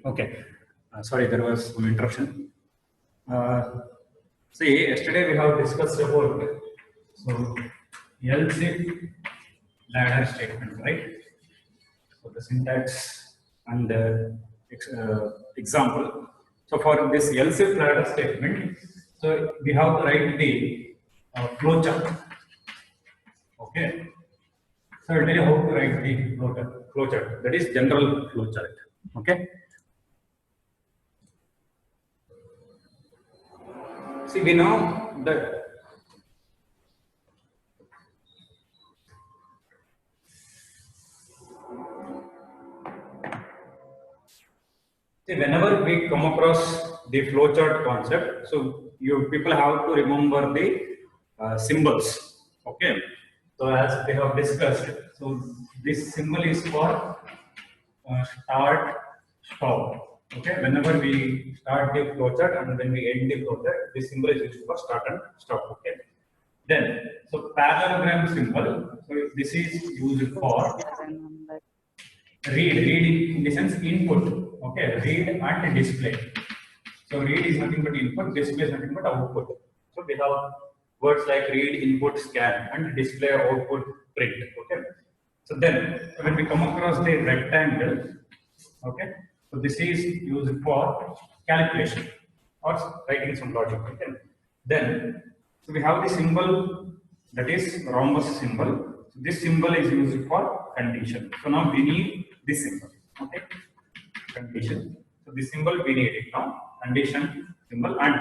Okay. Sorry, there was some interruption. See, yesterday we have discussed about else if ladder statement, right? So the syntax and the example. So for this else if ladder statement, so we have to write the flowchart. Okay. So I'll tell you how to write the flowchart. That is general flowchart. Okay. See, we know that whenever we come across the flowchart concept, so you people have to remember the symbols. Okay. So as we have discussed, so this symbol is for start, stop. Okay. Whenever we start the flowchart and when we end the flowchart, this symbol is used for start and stop. Okay. Then, so parallelogram symbol. So this is used for read in the sense input. Okay, read and display. So read is nothing but input, display is nothing but output. So we have words like read, input, scan, and display, output, print. Okay. So then when we come across the rectangle, okay, so this is used for calculation or writing some logic. Okay. Then so we have the symbol that is rhombus symbol. So this symbol is used for condition. So now we need this symbol. Okay. Condition. So this symbol we need it now. Condition symbol and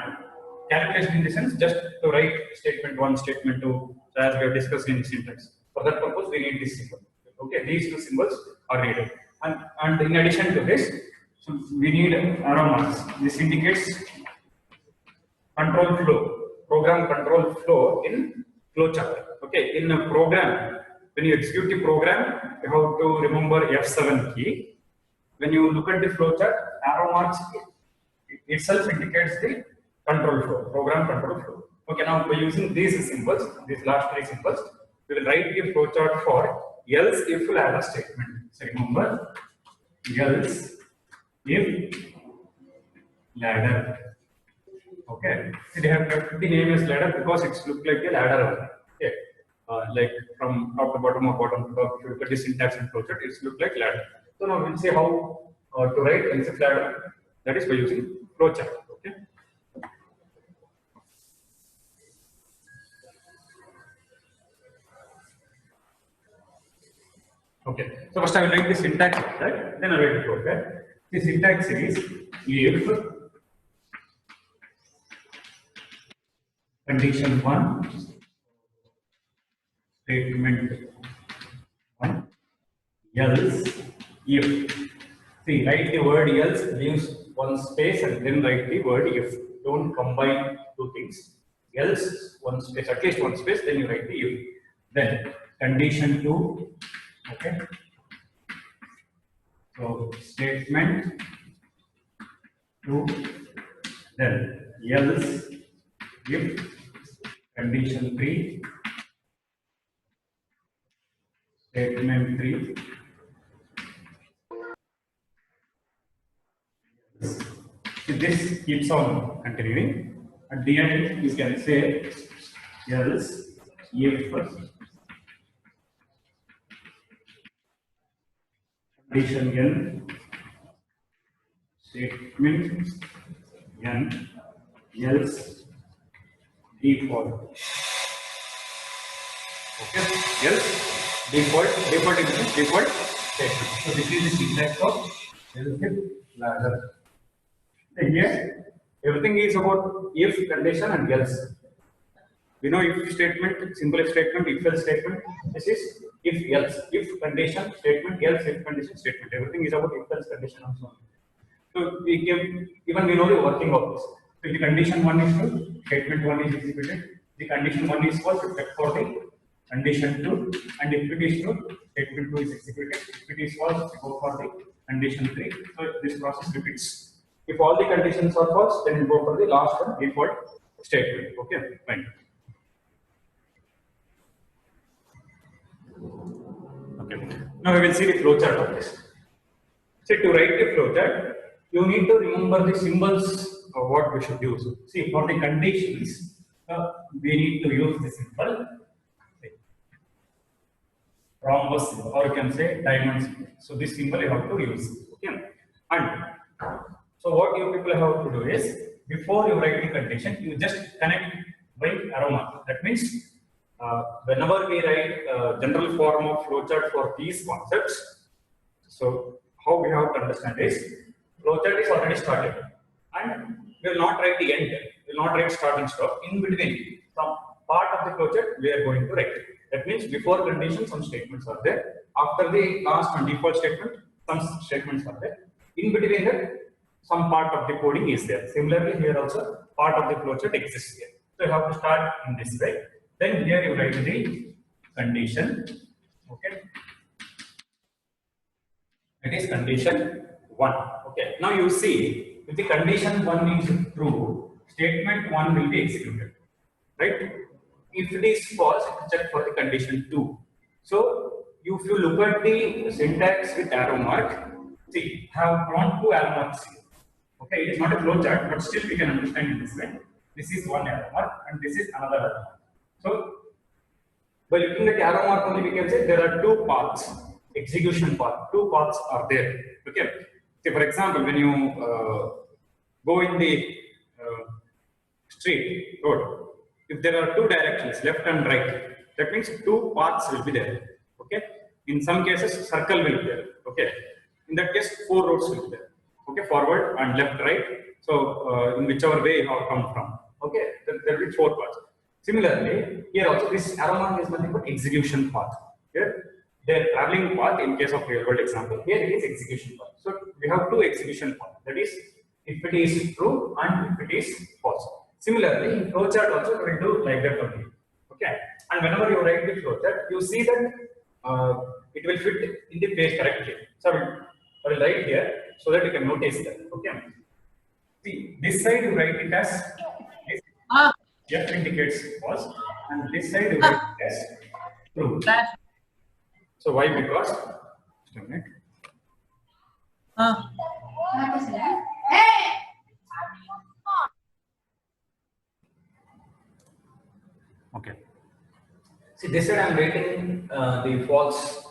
calculation in the sense just to write statement 1, statement 2, so as we have discussed in syntax. For that purpose, we need this symbol. Okay, these two symbols are needed. And in addition to this, so we need arrow marks. This indicates control flow, program control flow in flowchart. Okay, in a program, when you execute the program, you have to remember F7 key. When you look at the flowchart, arrow marks itself indicates the control flow, program control flow. Okay, now by using these symbols, these last three symbols, we will write the flowchart for else if ladder statement. So remember, else if ladder. Okay, so they have kept the name as ladder because it's look like a ladder. Okay, like from top to bottom or bottom to top. If you look at the syntax and flowchart, it's look like ladder. So now we'll see how to write else if ladder. That is by using flowchart. Okay. Okay. So first I will write the syntax, right? Then I will write the flow. Okay. The syntax is if condition 1, statement 1, else if. See, write the word else, leaves one space and then write the word if. Don't combine two things. Else, one space, at least one space, then you write the if. Then condition 2, okay. So statement 2, then else if condition 3, statement 3, this keeps on continuing. At the end, you can say else if condition n, statement n, else default. Okay, else default is the default statement. So this is the syntax of else if ladder. Here, everything is about if condition and else. We know if statement, simple if statement, if else statement. This is if else, if condition statement, else if condition statement. Everything is about if else condition and so on. So we give, even we know the working of this. So if the condition 1 is true, statement 1 is executed. The condition 1 is false, check for the condition 2, and if it is true, statement 2 is executed. If it is false, go for the condition 3. So this process repeats. If all the conditions are false, then you go for the last one, default statement. Okay, fine. Okay. Now we will see the flowchart of this. So to write the flowchart, you need to remember the symbols of what we should use. See, for the conditions, we need to use the symbol rhombus symbol, or you can say diamond symbol. So this symbol you have to use. Okay, and so what you people have to do is, before you write the condition, you just connect by arrow mark. That means whenever we write general form of flowchart for these concepts, so how we have to understand is, flowchart is already started, and we will not write the end. We will not write start and stop. In between, some part of the flowchart we are going to write. That means before condition, some statements are there. After the last and default statement, some statements are there. In between that, some part of the coding is there. Similarly, here also part of the flowchart exists here. So you have to start in this way. Then here you write the condition. Okay. It is condition 1. Okay. Now you see, if the condition 1 is true, statement 1 will be executed. Right? If it is false, check for the condition 2. So if you look at the syntax with arrow mark, see, I have drawn 2 arrow marks here. Okay, it is not a flow chart, but still we can understand in this way. This is one arrow mark and this is another arrow mark. So by looking at arrow mark only, we can say there are 2 paths, execution path. 2 paths are there. Okay. See, for example, when you go in the street road, if there are 2 directions, left and right, that means 2 paths will be there. Okay. In some cases, circle will be there. Okay. In that case, 4 roads will be there. Okay, forward and left, right. So in whichever way you have come from. Okay, there will be 4 paths. Similarly, here also this arrow mark is nothing but execution path. Here, their traveling path in case of real world example. Here it is execution path. So we have 2 execution paths. That is, if it is true and if it is false. Similarly, in flowchart also we will do like that only. Okay, and whenever you write the flowchart, you see that it will fit in the page correctly. So I will write here so that you can notice that. Okay. See, this side you write it as this. F indicates false, and this side you write it as true. So why? Because just a minute. Okay. See, this side I am writing the false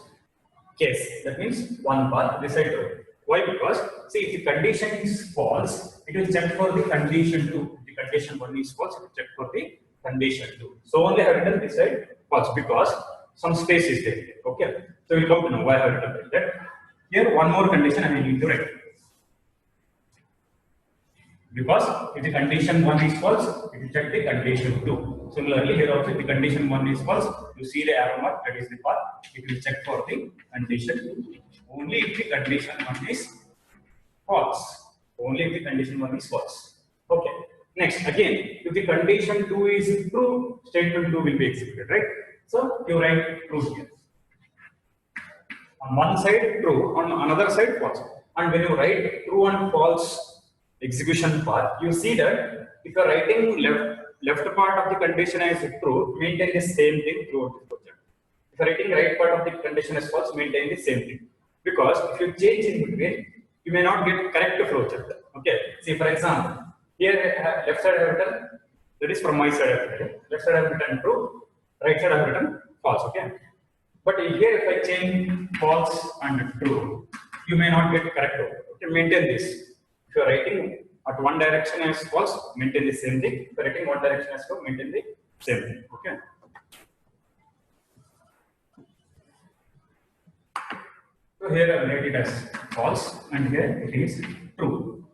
case. That means one path. This side true. Why? Because see, if the condition is false, it will check for the condition 2. If the condition 1 is false, it will check for the condition 2. So only I have written this side false because some space is there. Okay. So you come to know why I have written like that. Here one more condition I need to write. Because if the condition 1 is false, it will check the condition 2. Similarly, here also if the condition 1 is false, you see the arrow mark, that is the path, it will check for the condition 2. Only if the condition 1 is false. Only if the condition 1 is false. Okay. Next, again, if the condition 2 is true, statement 2 will be executed, right? So you write true here. On one side true, on another side false. And when you write true and false execution path, you see that if you are writing left part of the condition as true, maintain the same thing throughout the project. If you are writing right part of the condition as false, maintain the same thing. Because if you change in between, you may not get correct flowchart. Okay. See, for example, here left side I have written, that is from my side I have written. Left side I have written true, right side I have written false. Okay. But here if I change false and true, you may not get correct. Okay. Maintain this. If you are writing at one direction as false, maintain the same thing. If you are writing one direction as true, maintain the same thing. Okay. So here I will write it as false, and here it is true.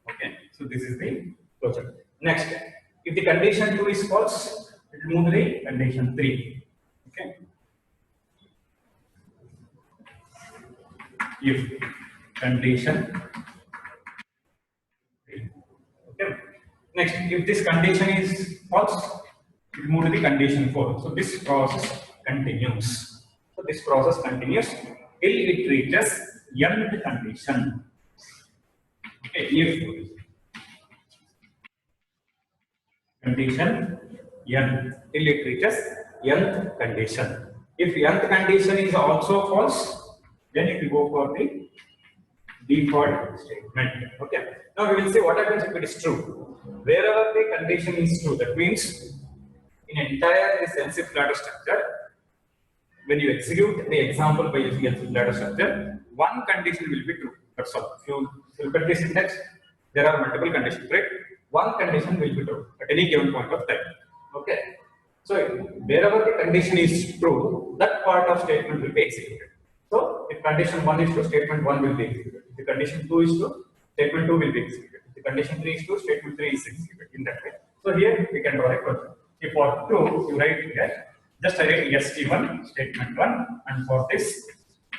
Okay. So this is the flowchart. Next, if the condition 2 is false, it will move to the condition 3. Okay. If condition 3. Okay. Next, if this condition is false, it will move to the condition 4. So this process continues. So this process continues till it reaches nth condition. Okay, if condition n till it reaches nth condition. If nth condition is also false, then it will go for the default statement. Okay. Now we will see what happens if it is true. Wherever the condition is true, that means in entire else if data structure, when you execute the example by using else if data structure, one condition will be true. That's all. If you look at this syntax, there are multiple conditions, right? One condition will be true at any given point of time. Okay. So wherever the condition is true, that part of statement will be executed. So if condition 1 is true, statement 1 will be executed. If the condition 2 is true, statement 2 will be executed. If the condition 3 is true, statement 3 is executed in that way. So here we can draw a control. If for true, you write here, just write ST1 statement 1, and for this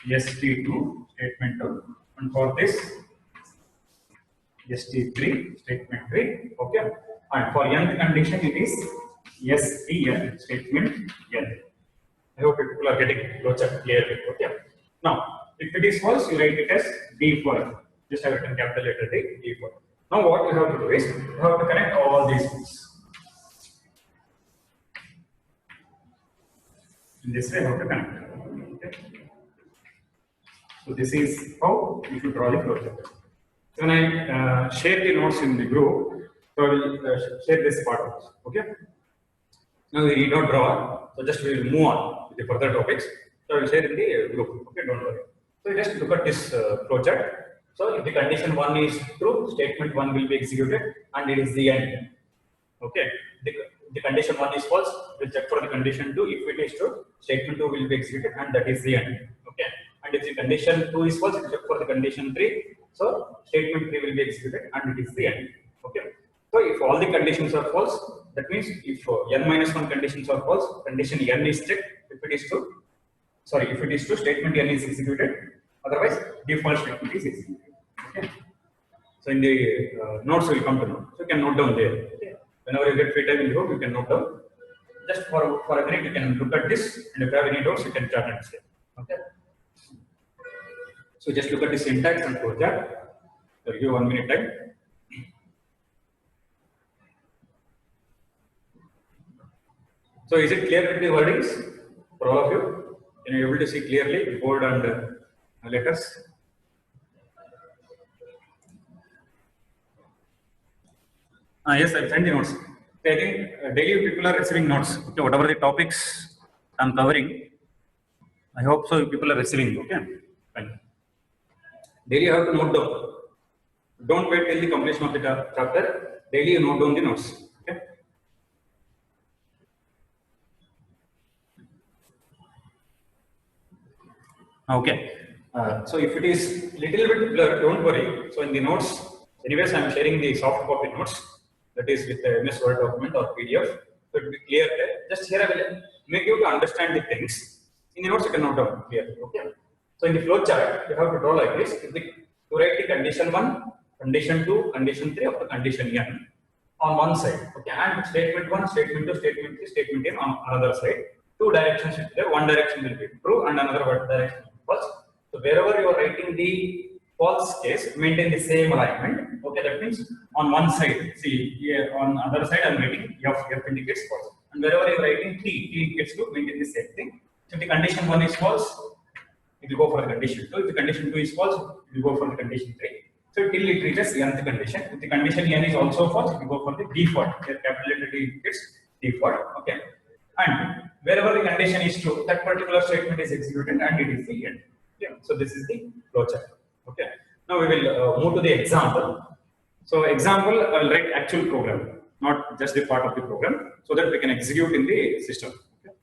ST2 statement 2, and for this ST3 statement 3. Okay, and for nth condition it is STN statement N. I hope people are getting flowchart clearly. Okay. Now, if it is false, you write it as default. Just have it in capital letter D, default. Now, what you have to do is you have to connect all these things. In this way, you have to connect. Okay. So this is how you should draw the flowchart. When I share the notes in the group, so I will share this part also. Okay. Now we need not draw, so just we will move on with the further topics. So I will share in the group. Okay, don't worry. So just look at this flowchart. So if the condition 1 is true, statement 1 will be executed, and it is the end. Okay. The condition 1 is false, we'll check for the condition 2. If it is true, statement 2 will be executed, and that is the end. Okay. And if the condition 2 is false, we'll check for the condition 3. So statement 3 will be executed, and it is the end. Okay. So if all the conditions are false, that means if n-1 conditions are false, condition n is checked. If it is true, if it is true, statement n is executed. Otherwise, default statement is executed. Okay. So in the notes we will come to know. So you can note down there. Okay. Whenever you get free time in the group, you can note down. Just for a minute, you can look at this, and if you have any doubts, you can chat and say. Okay. So just look at the syntax and flowchart. I'll give 1 minute time. So is it clear with the wordings for all of you? Can you able to see clearly bold and letters? Yes, I'll send the notes. I think daily people are receiving notes. Okay, whatever the topics I'm covering, I hope so people are receiving. Okay, fine. Daily you have to note down. Don't wait till the completion of the chapter. Daily you note down the notes. Okay. Okay. So if it is little bit blurred, don't worry. So in the notes, anyways, I'm sharing the soft copy notes. That is with the MS Word document or PDF. So it will be clear there. Just here I will make you to understand the things. In the notes, you can note down clearly. Okay. So in the flow chart, you have to draw like this. To write the condition 1, condition 2, condition 3 of the condition n on one side. Okay. And statement 1, statement 2, statement 3, statement n on another side. Two directions will be there. One direction will be true and another direction will be false. So wherever you are writing the false case, maintain the same alignment. Okay, that means on one side, see here on other side I'm writing F indicates false. And wherever you are writing T indicates true, maintain the same thing. So if the condition 1 is false, it will go for the condition 2. If the condition 2 is false, it will go for the condition 3. So till it reaches nth condition. If the condition n is also false, it will go for the default. Here capital letter D indicates default. Okay. And wherever the condition is true, that particular statement is executed and it is the end. Yeah. So this is the flowchart. Okay. Now we will move to the example. So example, I will write actual program, not just the part of the program, so that we can execute in the system. Okay.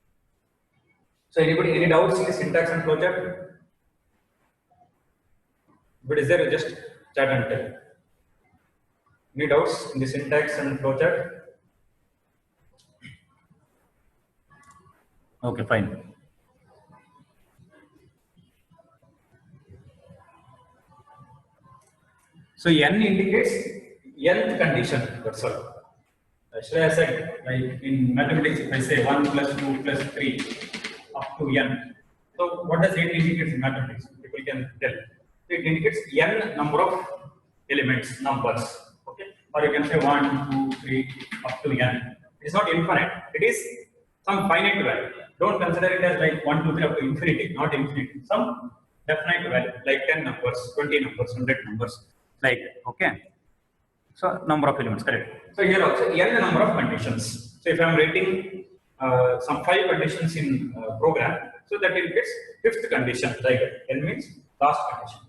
So anybody, any doubts in the syntax and flowchart? But is there, just chat and tell. Any doubts in the syntax and flowchart? Okay, fine. So n indicates nth condition. That's all. Actually, I said, like in mathematics, if I say 1 plus 2 plus 3 up to n. So what does it indicate in mathematics? People can tell. It indicates n number of elements, numbers. Okay, or you can say 1, 2, 3 up to n. It is not infinite. It is some finite value. Don't consider it as like 1, 2, 3 up to infinity. Not infinity. Some definite value like 10 numbers, 20 numbers, 100 numbers, like that. Okay. So number of elements, correct. So here also n number of conditions. So if I am writing some 5 conditions in program, so that it gets 5th condition, like that. N means last condition.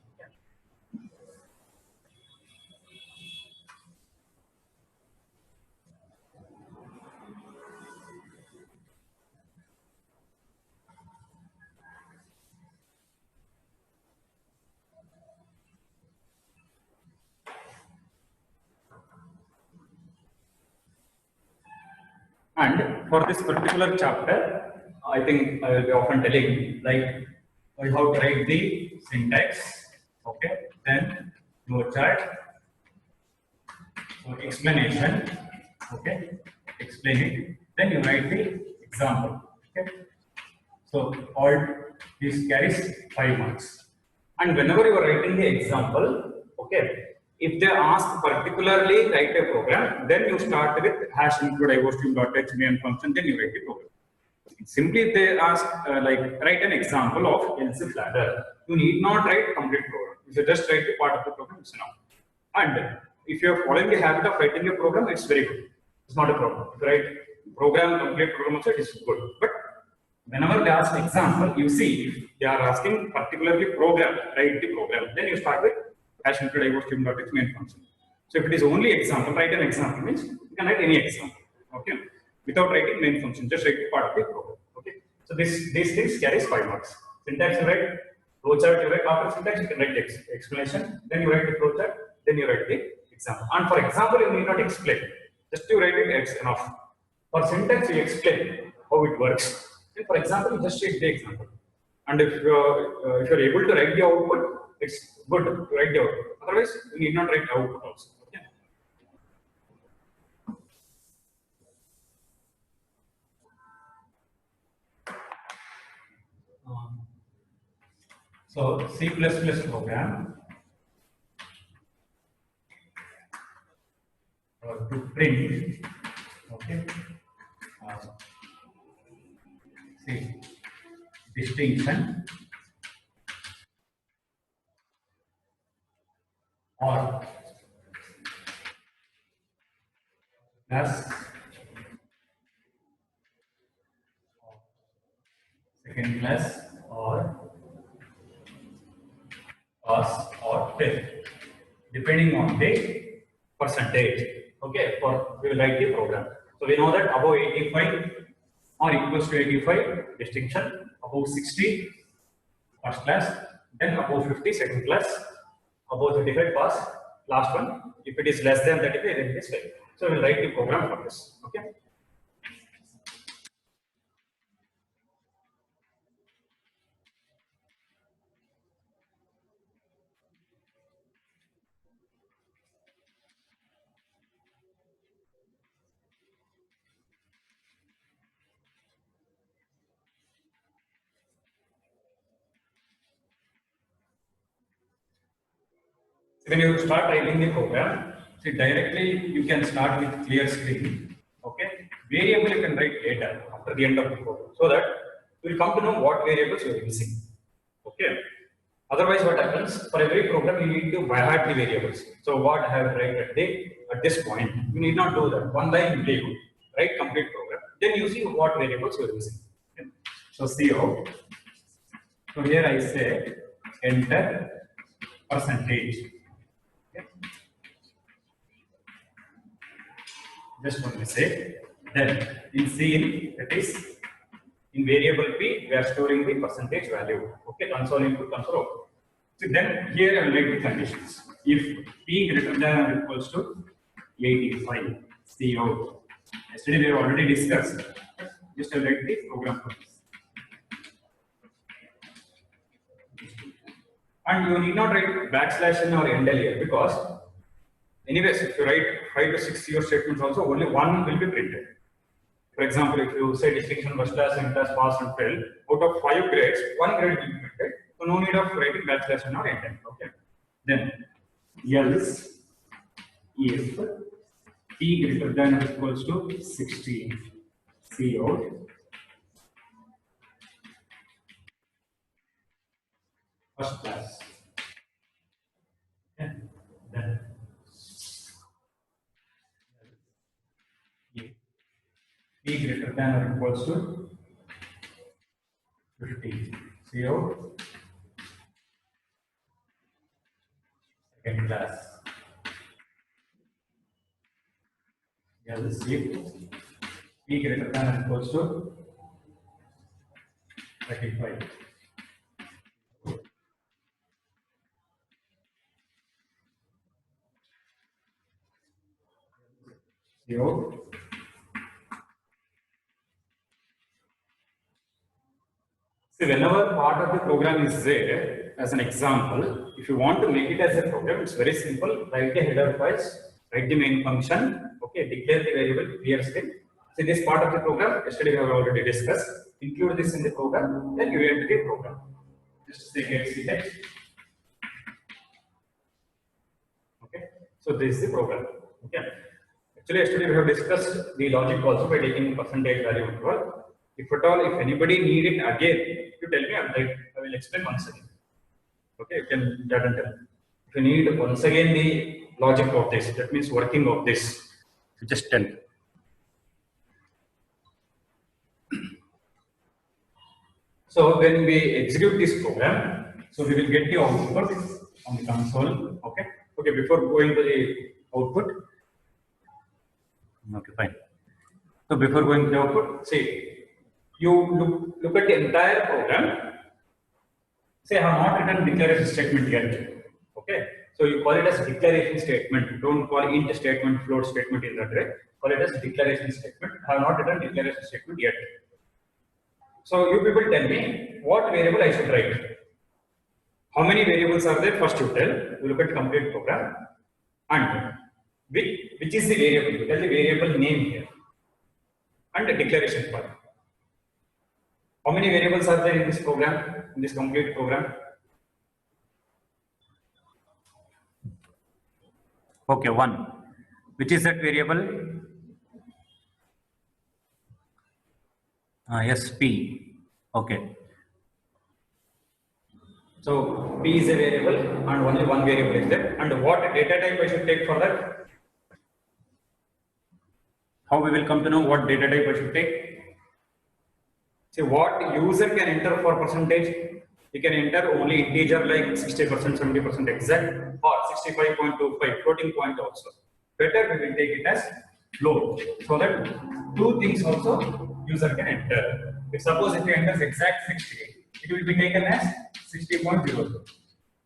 And for this particular chapter, I think I will be often telling like how to write the syntax, okay, then flowchart, so explanation, okay, explain it, then you write the example, okay. So all this carries 5 marks. And whenever you are writing the example, okay, if they ask particularly write a program, then you start with hash include iostream.h main function, then you write the program. Simply if they ask like write an example of else if ladder, you need not write complete program. If you just write the part of the program, it's enough. And if you are following the habit of writing a program, it's very good. It's not a problem. If you write program, complete program also, it is good. But whenever they ask example, you see if they are asking particularly program, write the program, then you start with hash include iostream.h main function. So if it is only example, write an example means you can write any example, okay, without writing main function, just write part of the program, okay. So these things carries 5 marks. Syntax you write, flowchart you write, after syntax you can write the explanation, then you write the flowchart, then you write the example. And for example, you need not explain, just you write it, it's enough. For syntax you explain how it works. And for example, you just take the example. And if you're able to write the output, it's good to write the output. Otherwise, you need not write the output also. Okay. So C++ program to print, okay, see, distinction or plus second class or pass or fail, depending on the percentage. Okay, for we will write the program. So we know that above 85 or equals to 85 distinction, above 60 first class, then above 50 second class, above 35 pass, last one. If it is less than 35, then it is fail. So we will write the program for this. Okay. When you start writing the program, see directly you can start with clear screen. Okay, variable you can write later after the end of the program, so that you will come to know what variables you are using. Okay. Otherwise, what happens for every program you need to by heart the variables. So what I have write at this point, you need not do that. One line will take you write complete program. Then you see what variables you are using. Okay. So CO. So here I say enter percentage. Okay. Just one say. Then in C, that is in variable P, we are storing the percentage value. Okay, console input, console output. So then here I will write the conditions. If P greater than or equals to 85, CO. Yesterday we have already discussed. Just I will write the program for this. And you need not write backslash in or endl here, because anyways, if you write 5 to 6 CO statements also, only one will be printed. For example, if you say distinction, first class, second class, pass and fail, out of 5 grades, 1 grade will be printed. So no need of writing backslash in or endl. Okay. Then else if P greater than or equals to 60, CO. first class. Okay. Then P greater than or equals to 50. See out second class. Yeah, this if P greater than or equals to 35. See out. See, whenever part of the program is there, as an example, if you want to make it as a program, it's very simple. Write the header files, write the main function, okay, declare the variable clear string. See, this part of the program, yesterday we have already discussed. Include this in the program, then you enter the program. Just say XCH. Okay, so this is the program. Okay, actually, yesterday we have discussed the logic also by taking percentage value interval. If at all, if anybody need it again, you tell me, I will explain once again. Okay, you can that and tell. If you need once again the logic of this, that means working of this, you just tell. So when we execute this program, so we will get the output on the console. Okay. Okay. Before going to the output. Okay, fine. So before going to the output, see. You look at the entire program. Say, I have not written declaration statement yet. Okay, so you call it as declaration statement. Don't call int statement, float statement in that way. Call it as declaration statement. I have not written declaration statement yet. So you people tell me what variable I should write. How many variables are there? First you tell. You look at the complete program and which is the variable. You tell the variable name here and the declaration part. How many variables are there in this program, in this complete program? Okay, one. Which is that variable? Yes, P. Okay. So P is a variable and only one variable is there. And what data type I should take for that? How we will come to know what data type I should take? See, what user can enter for percentage? He can enter only integer like 60%, 70% exact or 65.25 floating point also. Better we will take it as float so that two things also user can enter. If suppose if he enters exact 60, it will be taken as 60.02.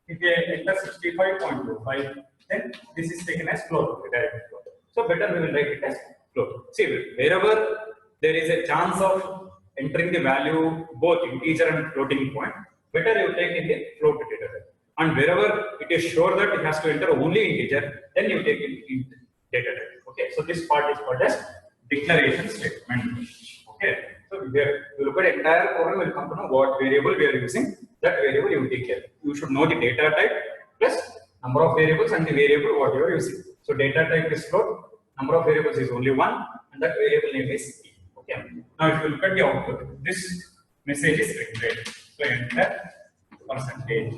If he enters 65.25, then this is taken as float, direct float. So better we will write it as float. See, wherever there is a chance of entering the value both integer and floating point, better you take in the float data type. And wherever it is sure that it has to enter only integer, then you take it in data type. Okay, so this part is called as declaration statement. Okay, so here you look at entire program, will come to know what variable we are using. That variable you declare. You should know the data type plus number of variables and the variable what you are using. So data type is float, number of variables is only one, and that variable name is P. Okay. Now, if you look at the output, this message is printed. So enter percentage.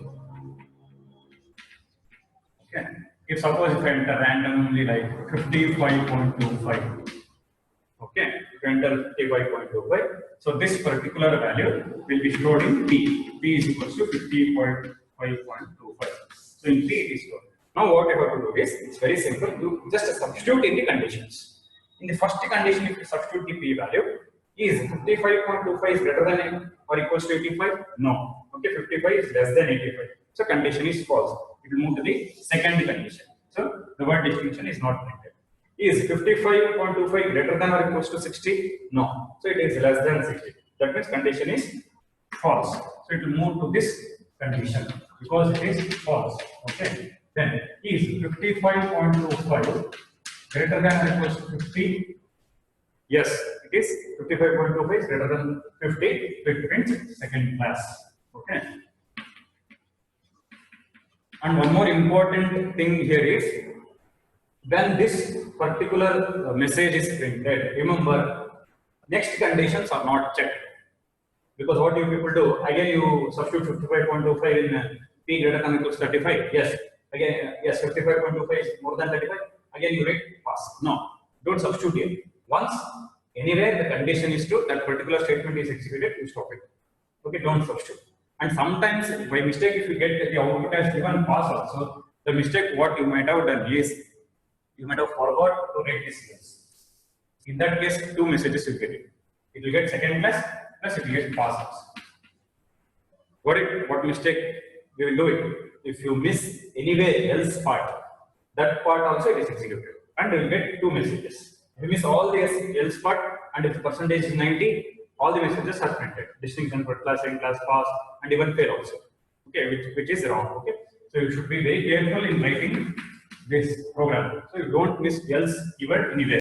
Okay. If suppose if I enter randomly like 55.25. Okay. If I enter 55.25, so this particular value will be stored in P. P is equals to 50.5.25. So in P it is stored. Now what you have to do is it's very simple. You just substitute in the conditions. In the first condition, if you substitute the P value, is 55.25 is greater than or equals to 85? No. Okay, 55 is less than 85. So condition is false. It will move to the second condition. So the word distinction is not printed. Is 55.25 greater than or equals to 60? No. So it is less than 60. That means condition is false. So it will move to this condition because it is false. Okay. Then is 55.25 greater than or equals to 50? Yes, it is 55.25 is greater than 50. It prints second class. Okay. And one more important thing here is when this particular message is printed, remember next conditions are not checked. Because what you people do, again you substitute 55.25 in P greater than or equals 35. Yes. Again, yes, 55.25 is more than 35. Again, you write pass. No, don't substitute here. Once, anywhere the condition is true, that particular statement is executed, you stop it. Okay, don't substitute. And sometimes, by mistake, if you get the output as given pass also, the mistake what you might have done is, you might have forgot to write this yes. In that case, two messages you get it. It will get second class, plus it will get pass also. What mistake we will do it? If you miss anywhere else part, that part also it is executed, and you will get two messages. If you miss all the else part, and if the percentage is 90, all the messages are printed. Distinction, first class, second class, pass, and even fail also. Okay, which is wrong. Okay, so you should be very careful in writing this program, so you don't miss else keyword anywhere.